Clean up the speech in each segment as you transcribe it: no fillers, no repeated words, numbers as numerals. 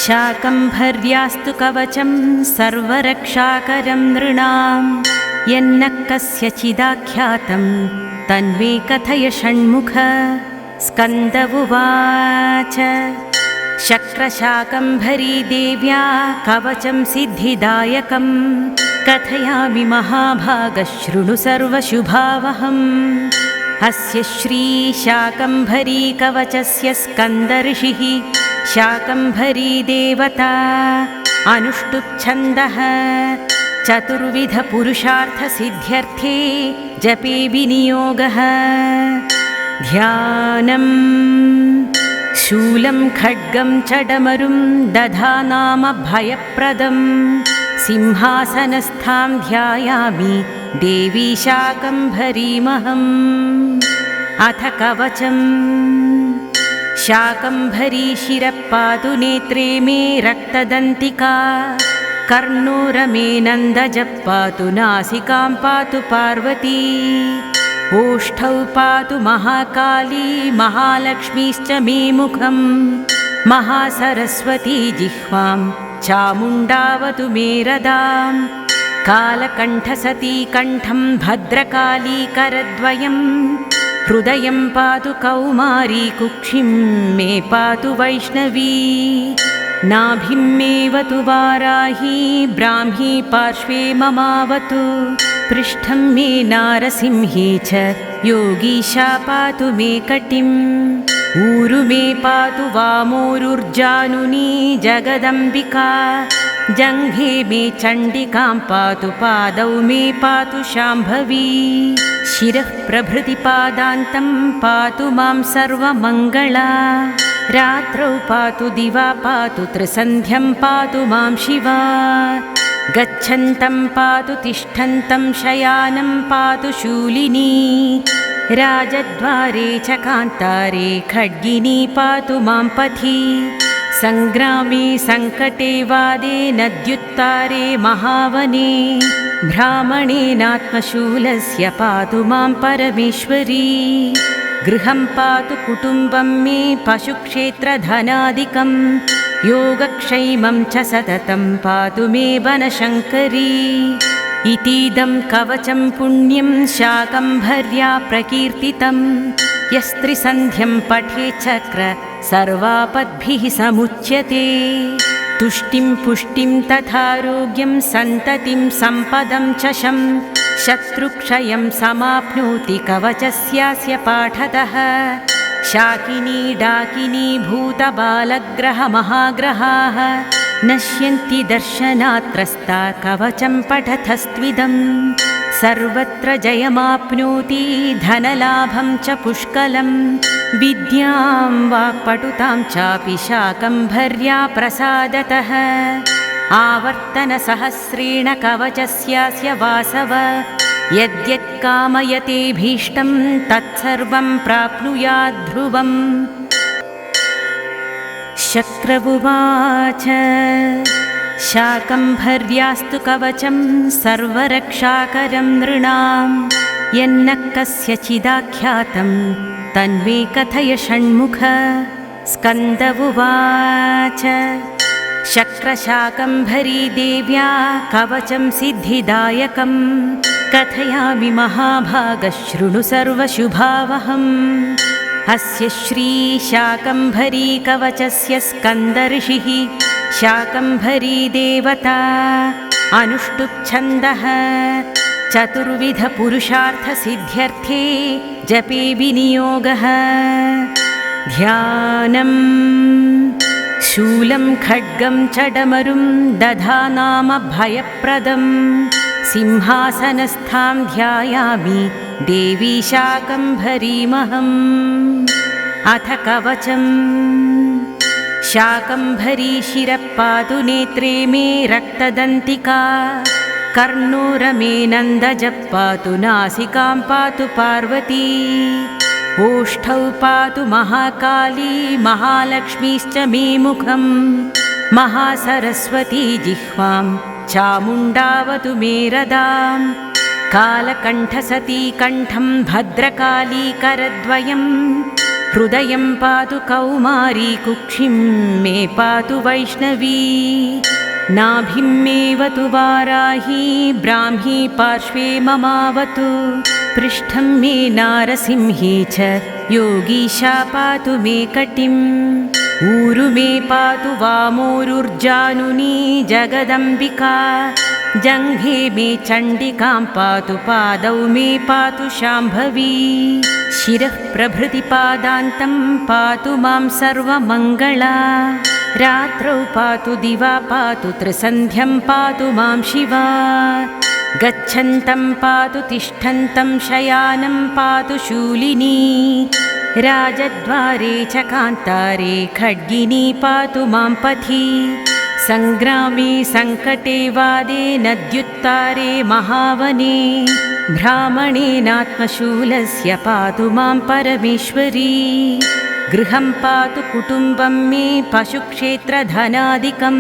शाकम्भर्यास्तु कवचं सर्वरक्षाकरं नृणां यन्न कस्यचिदाख्यातं तन्मे कथय षण्मुख। स्कन्द उवाच शक्रशाकम्भरी देव्या कवचं सिद्धिदायकं कथयामि महाभागः शृणु सर्वशुभावहम्। अस्य श्रीशाकम्भरी कवचस्य स्कन्दर्षिः शाकम्भरी देवता अनुष्टुप् छन्दः चतुर्विधपुरुषार्थसिद्ध्यर्थे जपे विनियोगः। ध्यानम् शूलं खड्गं च डमरुं दधानाम भयप्रदं सिंहासनस्थां ध्यायामि देवी शाकम्भरीमहम्। अथ कवचम् शाकम्भरी शिरः पातु नेत्रे मे रक्तदन्तिका कर्णोरमे नन्दजः पातु नासिकां पातु पार्वती ओष्ठौ पातु महाकाली महालक्ष्मीश्च मे मुखं महासरस्वती जिह्वां चामुण्डावतु मे रदां कालकण्ठसती कण्ठं भद्रकाली करद्वयं हृदयं पातु कौमारी कुक्षिं मे पातु वैष्णवी नाभिं मेऽवतु वाराही ब्राह्मी पार्श्वे ममावतु पृष्ठं मे नारसिंही च योगीशा पातु मे कटिम् ऊरु मे पातु वामोरुर्जानुनी जगदम्बिका जङ्घे मे चण्डिकां पातु पादौ मे पातु शाम्भवी शिरः प्रभृति पादान्तं पातु मां सर्वमङ्गला रात्रौ पातु दिवा पातु त्रिसन्ध्यं पातु मां शिवा गच्छन्तं पातु तिष्ठन्तं शयानं पातु शूलिनी राजद्वारे च कान्तारे खड्गिनी पातु मां पथि सङ्ग्रामे सङ्कटे वादे नद्युत्तारे महावने ब्राह्मणेनात्मशूलस्य पातु मां परमेश्वरी गृहं पातु कुटुम्बं मे पशुक्षेत्रधनादिकं योगक्षैमं च सततं पातु मे वनशङ्करी इतीदं कवचं पुण्यं शाकम्भर्या प्रकीर्तितं यस्त्रिसन्ध्यं पठेत् चक्र सर्वापद्भिः समुच्यते तुष्टिं पुष्टिं तथारोग्यं सन्ततिं सम्पदं च शत्रुक्षयं समाप्नोति कवचस्यास्य पाठतः शाकिनी डाकिनी भूतबालग्रहमहाग्रहाः नश्यन्ति दर्शनात्रस्ता कवचं पठतस्त्विदम् सर्वत्र जयमाप्नोति धनलाभं च पुष्कलं विद्यां वाक्पटुतां चापि शाकम्भर्या प्रसादतः आवर्तनसहस्रेण कवचस्यास्य वासव यद्यत् कामयतेऽभीष्टं तत्सर्वं प्राप्नुयात् ध्रुवम्। शक्र उवाच शाकम्भर्यास्तु कवचं सर्वरक्षाकरं नृणां यन्न कस्यचिदाख्यातं तन्मे कथय षण्मुख। स्कन्द उवाच शक्रशाकम्भरी देव्या कवचं सिद्धिदायकं कथयामि महाभागः शृणु सर्वशुभावहम्। अस्य श्रीशाकम्भरी कवचस्य स्कन्दर्षिः शाकम्भरी देवता अनुष्टुप् छन्दः चतुर्विधपुरुषार्थसिद्ध्यर्थे जपे विनियोगः। ध्यानम् शूलं खड्गं च डमरुं दधानाम भयप्रदं सिंहासनस्थां ध्यायामि देवी शाकम्भरीमहम्। अथ कवचम् शाकम्भरी शिरः पातु नेत्रे मे रक्तदन्तिका कर्णोरमे नन्दजः पातु नासिकां पातु पार्वती ओष्ठौ पातु महाकाली महालक्ष्मीश्च मे मुखं महासरस्वती जिह्वां चामुण्डावतु मे रदां कालकण्ठसती कण्ठं भद्रकाली करद्वयं हृदयं पातु कौमारी कुक्षिं मे पातु वैष्णवी नाभिं मेऽवतु वाराही ब्राह्मी पार्श्वे ममावतु पृष्ठं मे नारसिंही च योगीशा पातु मे कटिम् ऊरु मे पातु वामोरुर्जानुनी जगदम्बिका जङ्घे मे चण्डिकां पातु पादौ मे पातु शाम्भवी शिरः प्रभृति पादान्तं पातु मां सर्वमङ्गला रात्रौ पातु दिवा पातु त्रिसन्ध्यं पातु मां शिवा गच्छन्तं पातु तिष्ठन्तं शयानं पातु शूलिनी राजद्वारे च कान्तारे खड्गिनी पातु मां पथि सङ्ग्रामे सङ्कटे वादे नद्युत्तारे महावने ब्राह्मणेनात्मशूलस्य पातु मां परमेश्वरी गृहं पातु कुटुम्बं मे पशुक्षेत्रधनादिकं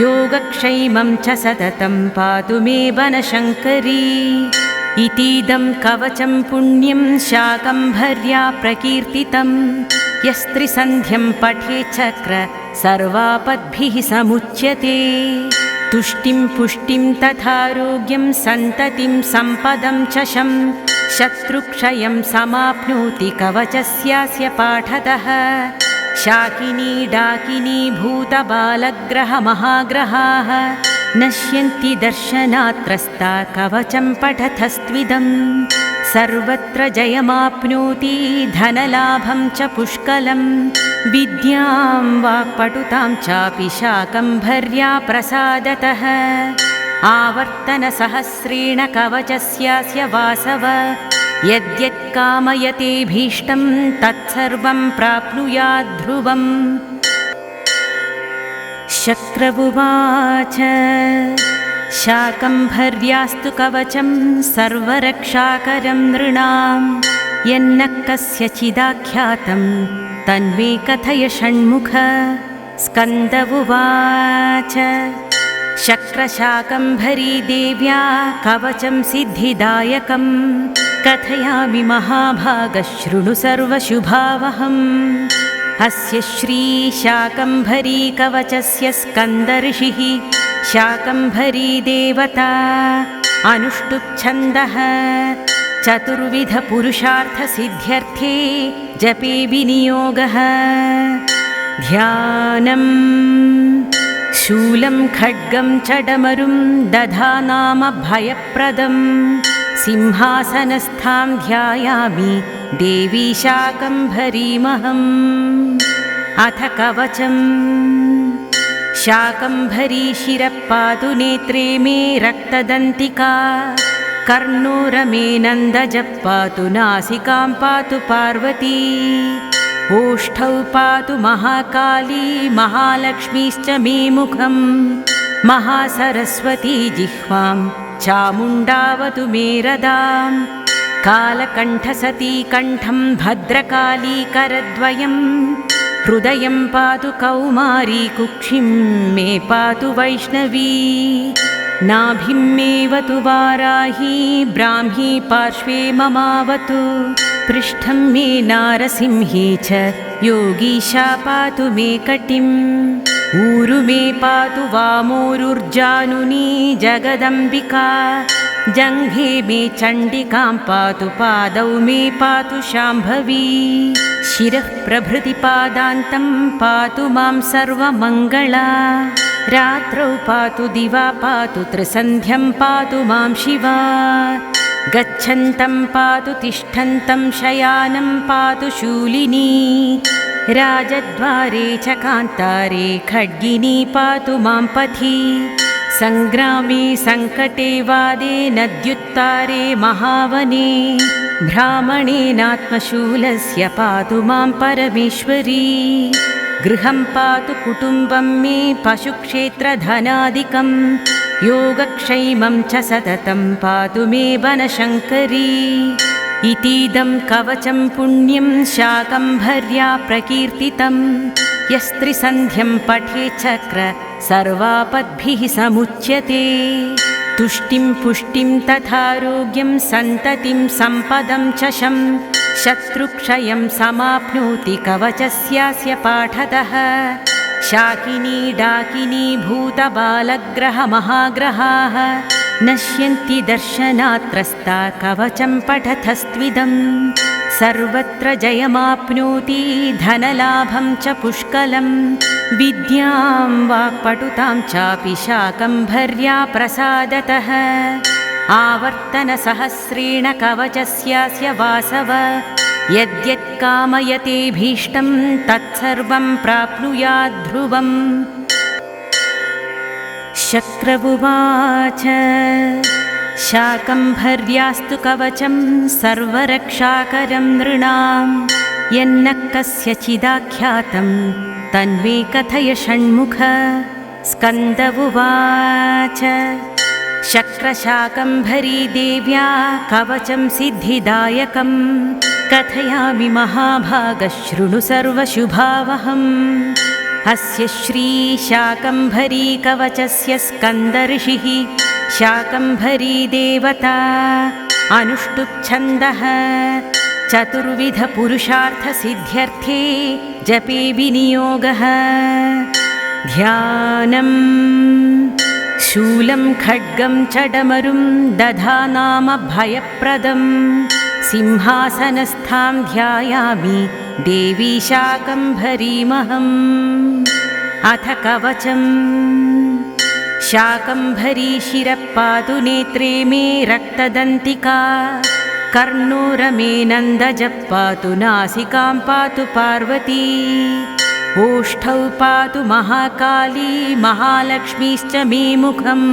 योगक्षैमं च सततं पातु मे वनशङ्करी इतीदं कवचं पुण्यं शाकम्भर्या प्रकीर्तितं यस्त्रिसन्ध्यं पठे चक्र सर्वापद्भिः समुच्यते तुष्टिं पुष्टिं तथारोग्यं सन्ततिं सम्पदं च शत्रुक्षयं समाप्नोति कवचस्यास्य पाठतः शाकिनी डाकिनी भूतबालग्रहमहाग्रहाः नश्यन्ति दर्शनात्रस्ता कवचं पठतस्त्विदं सर्वत्र जयमाप्नोति धनलाभं च पुष्कलं विद्यां वाक्पटुतां चापि शाकम्भर्या प्रसादतः आवर्तनसहस्रेण कवचस्यास्य वासव यद्यत् कामयतेभीष्टं तत्सर्वं प्राप्नुयात् ध्रुवम् शक्रवुवाच शाकम्भर्यास्तु कवचं सर्वरक्षाकरं नृणां यन्न कस्यचिदाख्यातं तन्मे कथय षण्मुख स्कन्द उवाच शक्रशाकम्भरी देव्या कवचं सिद्धिदायकं कथयामि महाभागः शृणु सर्वशुभावहम् अस्य श्रीशाकम्भरी कवचस्य स्कन्दऋषिः शाकम्भरी देवता अनुष्टुप्छन्दः चतुर्विधपुरुषार्थसिद्ध्यर्थे जपे विनियोगः ध्यानम् शूलं खड्गं च डमरुं दधानाम भयप्रदं सिंहासनस्थां ध्यायामि देवी शाकम्भरीमहम् अथ कवचम् शाकम्भरी शिरः पातु नेत्रे मे रक्तदन्तिका कर्णोरमे नन्दजः पातु नासिकां पातु पार्वती ओष्ठौ पातु महाकाली महालक्ष्मीश्च मे मुखं महासरस्वती जिह्वां चामुण्डावतु मे रदां कालकण्ठसती कण्ठं भद्रकाली करद्वयं हृदयं पातु कौमारी कुक्षिं मे पातु वैष्णवी नाभिं मेऽवतु वाराही ब्राह्मी पार्श्वे ममावतु पृष्ठं मे नारसिंही च योगीशा पातु मे कटिम् ऊरु मे पातु वामोरुर्जानुनी जगदम्बिका जङ्घे मे चण्डिकां पातु पादौ मे पातु शाम्भवी शिरः प्रभृति पादान्तं पातु मां सर्वमङ्गला रात्रौ पातु दिवा पातु त्रिसन्ध्यं पातु मां शिवा गच्छन्तं पातु तिष्ठन्तं शयानं पातु शूलिनी राजद्वारे च कान्तारे खड्गिनी पातु मां पथि सङ्ग्रामे सङ्कटे वादे नद्युत्तारे महावने ब्राह्मणेनात्मशूलस्य पातु मां परमेश्वरी गृहं पातु कुटुम्बं मे पशुक्षेत्रधनादिकं योगक्षैमं च सततं पातु मे वनशङ्करी इतीदं कवचं पुण्यं शाकम्भर्या प्रकीर्तितं यस्त्रिसन्ध्यं पठे चक्र सर्वापद्भिः समुच्यते तुष्टिं पुष्टिं तथारोग्यं सन्ततिं सम्पदं च शत्रुक्षयं समाप्नोति कवचस्यास्य पाठतः शाकिनी डाकिनी भूतबालग्रहमहाग्रहाः नश्यन्ति दर्शनात्रस्ता कवचं पठतस्त्विदम् सर्वत्र जयमाप्नोति धनलाभं च पुष्कलं विद्यां वाक्पटुतां चापि शाकम्भर्या प्रसादतः आवर्तनसहस्रेण कवचस्यास्य वासव यद्यत् कामयतेऽभीष्टं तत्सर्वं प्राप्नुयात् ध्रुवम्। शक्र उवाच शाकम्भर्यास्तु कवचं सर्वरक्षाकरं नृणां यन्न कस्यचिदाख्यातं तन्मे कथय षण्मुख। स्कन्द उवाच शक्रशाकम्भरी देव्या कवचं सिद्धिदायकं कथयामि महाभागः शृणु सर्वशुभावहम्। अस्य श्रीशाकम्भरी कवचस्य स्कन्दऋषिः शाकम्भरी देवता अनुष्टुप् छन्दः चतुर्विधपुरुषार्थसिद्ध्यर्थे जपे विनियोगः। ध्यानम् शूलं खड्गं च डमरुं दधानाम भयप्रदं सिंहासनस्थां ध्यायामि देवी शाकम्भरीमहम्। अथ कवचम् शाकम्भरी शिरः पातु नेत्रे मे रक्तदन्तिका कर्णोरमे नन्दजः पातु नासिकां पातु पार्वती ओष्ठौ पातु महाकाली महालक्ष्मीश्च मे मुखम्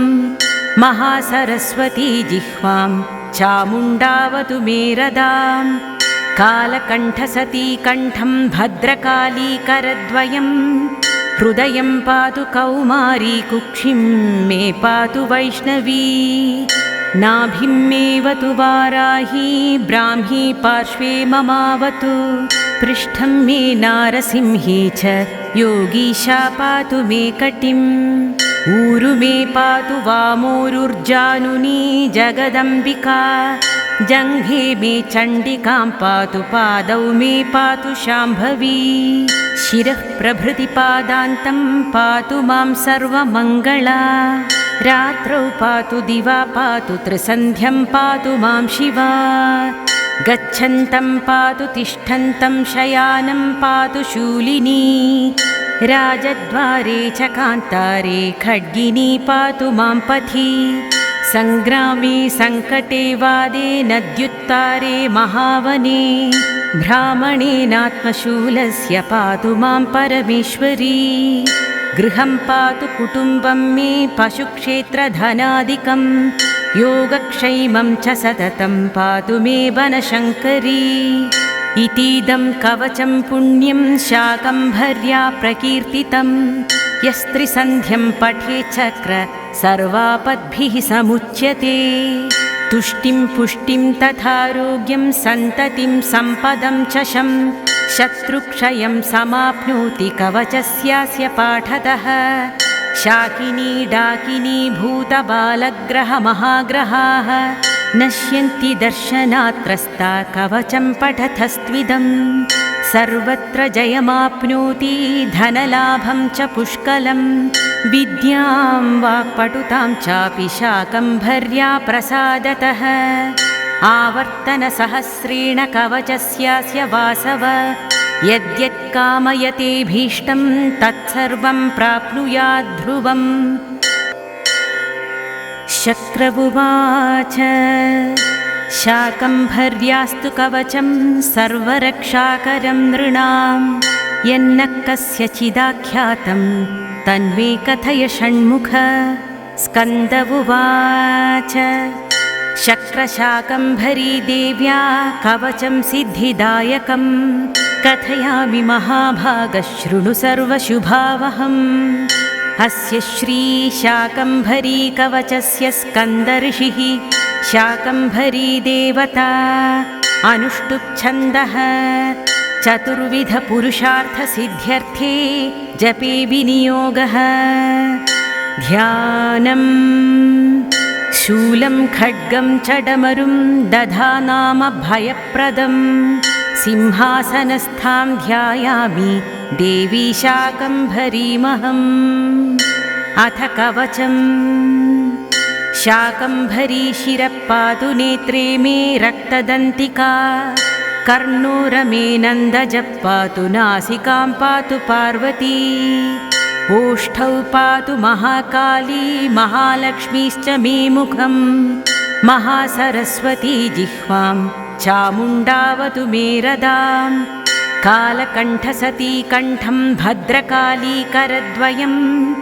महासरस्वती जिह्वां चामुण्डावतु मे रदां कालकण्ठसती कण्ठं भद्रकाली करद्वयं हृदयं पातु कौमारी कुक्षिं मे पातु वैष्णवी नाभिं मेऽवतु वाराही ब्राह्मी पार्श्वे ममावतु पृष्ठं मे नारसिंही च योगीशा पातु मे कटिम् ऊरु मे पातु वामोरुर्जानुनी जगदम्बिका जङ्घे मे चण्डिकां पातु पादौ मे पातु शाम्भवी शिरः प्रभृति पादान्तं पातु मां सर्वमङ्गला रात्रौ पातु दिवा पातु त्रिसन्ध्यं पातु मां शिवा गच्छन्तं पातु तिष्ठन्तं शयानं पातु शूलिनी राजद्वारे च कान्तारे खड्गिनी पातु मां पथि सङ्ग्रामे सङ्कटे वादे नद्युत्तारे महावने ब्राह्मणेनात्मशूलस्य पातु मां परमेश्वरी गृहं पातु कुटुम्बं मे पशुक्षेत्रधनादिकं योगक्षैमं च सततं पातु मे बनशङ्करी इतीदं कवचं पुण्यं शाकम्भर्या प्रकीर्तितं यस्त्रिसन्ध्यं पठेत् चक्र सर्वापद्भिः समुच्यते तुष्टिं पुष्टिं तथारोग्यं सन्ततिं सम्पदं च शत्रुक्षयं समाप्नोति कवचस्यास्य पाठतः शाकिनी डाकिनी भूतबालग्रहमहाग्रहाः नश्यन्ति दर्शनात्रस्ता कवचं पठतस्त्विदम् सर्वत्र जयमाप्नोति धनलाभं च पुष्कलं विद्यां वाक्पटुतां चापि शाकम्भर्या प्रसादतः आवर्तनसहस्रेण कवचस्यास्य वासव यद्यत् कामयतेऽभीष्टं तत्सर्वं प्राप्नुयात् ध्रुवम्। शक्र उवाच शाकम्भर्यास्तु कवचं सर्वरक्षाकरं नृणां यन्न कस्यचिदाख्यातं तन्मे कथय षण्मुख। स्कन्द उवाच शक्रशाकम्भरी देव्या कवचं सिद्धिदायकं कथयामि महाभागः शृणु सर्वशुभावहम्। अस्य श्रीशाकम्भरी कवचस्य स्कन्दऋषिः शाकम्भरी देवता अनुष्टुप् छन्दः चतुर्विधपुरुषार्थसिद्ध्यर्थे जपे विनियोगः। ध्यानम् शूलं खड्गं च डमरुं दधानाम भयप्रदम् सिंहासनस्थां ध्यायामि देवी शाकम्भरीमहम्। अथ कवचम्। शाकम्भरी शिरः पातु नेत्रे मे रक्तदन्तिका, कर्णोरमे नन्दजः पातु नासिकां पातु पार्वती, ओष्ठौ पातु महाकाली महालक्ष्मीश्च मे मुखं, महासरस्वती जिह्वां चामुण्डावतु मे रदाम्। कालकण्ठसती कण्ठं भद्रकाली करद्वयम्,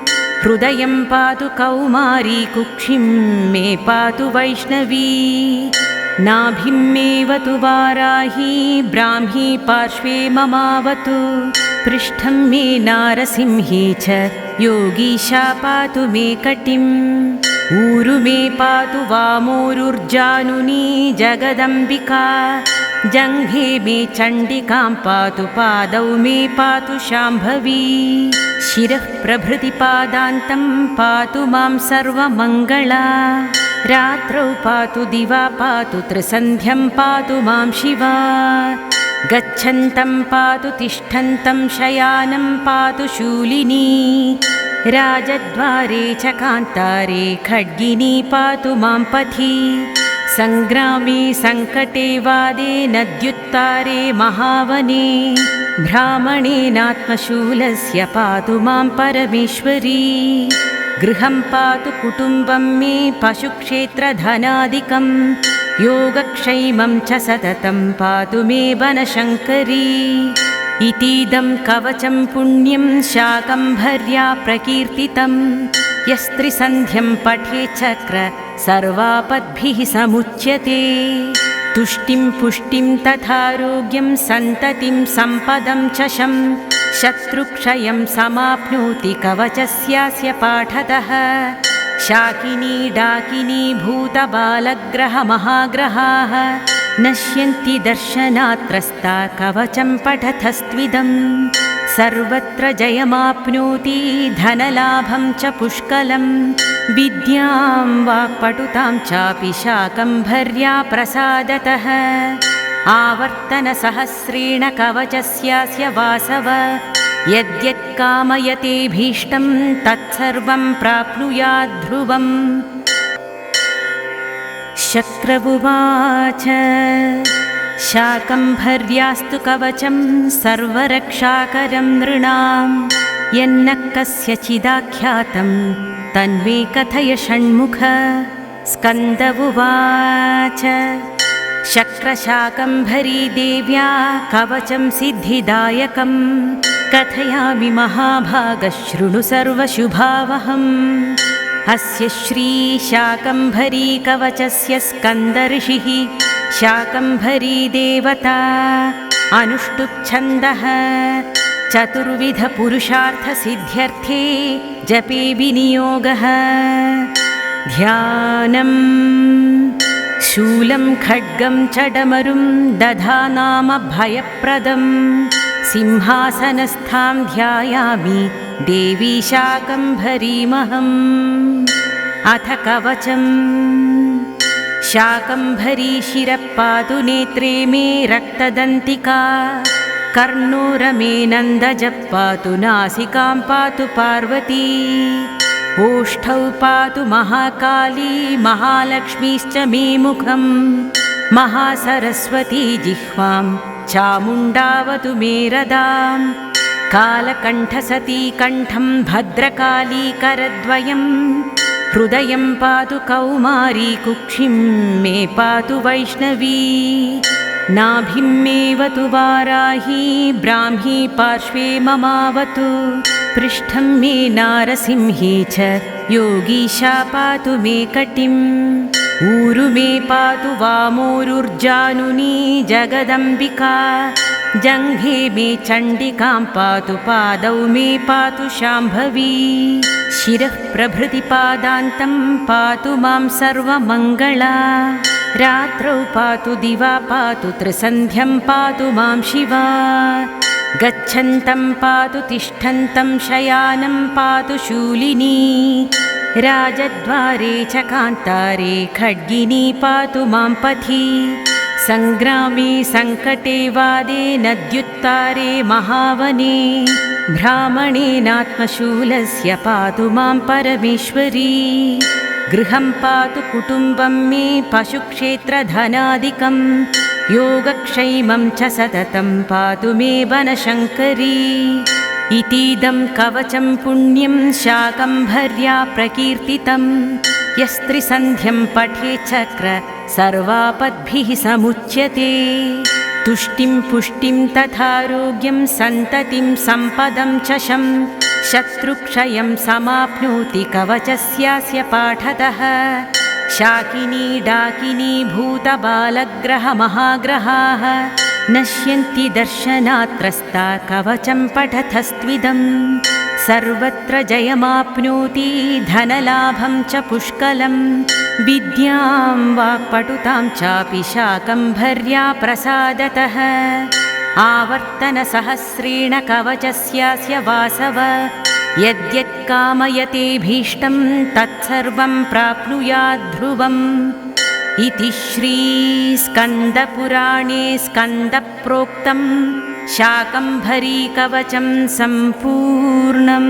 हृदयं पातु कौमारी कुक्षिं मे पातु वैष्णवी, नाभिं मेऽवतु वाराही ब्राह्मी पार्श्वे ममावतु, पृष्ठं मे नारसिंही च योगीशा पातु मे कटिम्, ऊरु मे पातु वामोरुर्जानुनी जगदम्बिका, जङ्घे मे चण्डिकां पातु पादौ मे पातु शाम्भवी, शिरः प्रभृति पादान्तं पातु मां सर्वमङ्गला, रात्रौ पातु दिवा पातु त्रिसन्ध्यं पातु मां शिवा, गच्छन्तं पातु तिष्ठन्तं शयानं पातु शूलिनी, राजद्वारे च कान्तारे खड्गिनी पातु मां पथि, सङ्ग्रामे सङ्कटे वादे नद्युत्तारे महावने, ब्राह्मणेनात्मशूलस्य पातु मां परमेश्वरी, गृहं पातु कुटुम्बं मे पशुक्षेत्रधनादिकं, योगक्षैमं च सततं पातु मे बनशङ्करी, इतीदं कवचं पुण्यं शाकम्भर्या प्रकीर्तितं, यस्त्रिसन्ध्यं पठेत् चक्र सर्वापद्भिः समुच्यते, तुष्टिं पुष्टिं तथारोग्यं सन्ततिं सम्पदं च शं, शत्रुक्षयं समाप्नोति कवचस्यास्य पाठतः, शाकिनी डाकिनी भूतबालग्रहमहाग्रहाः, नश्यन्ति दर्शनात्रस्ता कवचं पठतस्त्विदम्, सर्वत्र जयमाप्नोति धनलाभं च पुष्कलं, विद्यां वाक्पटुतां चापि शाकम्भर्या प्रसादतः, आवर्तनसहस्रेण कवचस्यास्य वासव, यद्यत् कामयतेभीष्टं तत्सर्वं प्राप्नुयात् ध्रुवम्। शक्र उवाच शाकम्भर्यास्तु कवचं सर्वरक्षाकरं नृणां, यन्न कस्यचिदाख्यातं तन्मे कथय षण्मुख। स्कन्द उवाच शक्रशाकम्भरी देव्या कवचं सिद्धिदायकं, कथयामि महाभागः शृणु सर्वशुभावहम्। अस्य श्रीशाकम्भरी कवचस्य स्कन्दऋषिः शाकम्भरी देवता अनुष्टुप्छन्दः, चतुर्विधपुरुषार्थसिद्ध्यर्थे जपे विनियोगः। ध्यानम् शूलं खड्गं च डमरुं दधानाम भयप्रदम्, सिंहासनस्थां ध्यायामि देवी शाकम्भरीमहम्। अथ कवचम्। शाकम्भरी शिरः पातु नेत्रे मे रक्तदन्तिका, कर्णोरमे नन्दजः पातु नासिकां पातु पार्वती, ओष्ठौ पातु महाकाली महालक्ष्मीश्च मे मुखं, महासरस्वती जिह्वां चामुण्डावतु मे रदाम्। कालकण्ठसती कण्ठं भद्रकाली करद्वयम्, हृदयं पातु कौमारी कुक्षिं मे पातु वैष्णवी, नाभिं मेऽवतु वाराही ब्राह्मी पार्श्वे ममावतु, पृष्ठं मे नारसिंही च योगीशा पातु मे कटिम्, ऊरु मे पातु वामोरुर्जानुनी जगदम्बिका, जङ्घे मे चण्डिकां पातु पादौ मे पातु शाम्भवी, शिरः प्रभृति पादान्तं पातु मां सर्वमङ्गला, रात्रौ पातु दिवा पातु त्रिसन्ध्यं पातु मां शिवा, गच्छन्तं पातु तिष्ठन्तं शयानं पातु शूलिनी, राजद्वारे च कान्तारे खड्गिनी पातु मां पथि, सङ्ग्रामे सङ्कटे वादे नद्युत्तारे महावने ब्राह्मणेनात्मशूलस्य पातु मां परमेश्वरी गृहं पातु कुटुम्बं मे पशुक्षेत्रधनादिकं योगक्षैमं च सततं पातु मे वनशङ्करी इतीदं कवचं पुण्यं शाकम्भर्या प्रकीर्तितं यस्त्रिसन्ध्यं पठेच्चक्र सर्वापद्भिः समुच्यते तुष्टिं पुष्टिं तथारोग्यं सन्ततिं सम्पदं च शत्रुक्षयं समाप्नोति कवचस्यास्य पाठतः शाकिनी डाकिनी भूतबालग्रहमहाग्रहाः नश्यन्ति दर्शनात्रस्ता कवचं पठतस्त्विदम् सर्वत्र जयमाप्नोति धनलाभं च पुष्कलं विद्यां वाक्पटुतां चापि शाकम्भर्या प्रसादतः आवर्तनसहस्रेण कवचस्यास्य वासव यद्यत् कामयतेभीष्टं तत्सर्वं प्राप्नुयात् ध्रुवम् इति श्रीस्कन्दपुराणे स्कन्दप्रोक्तं शाकम्भरी कवचं सम्पूर्णम्।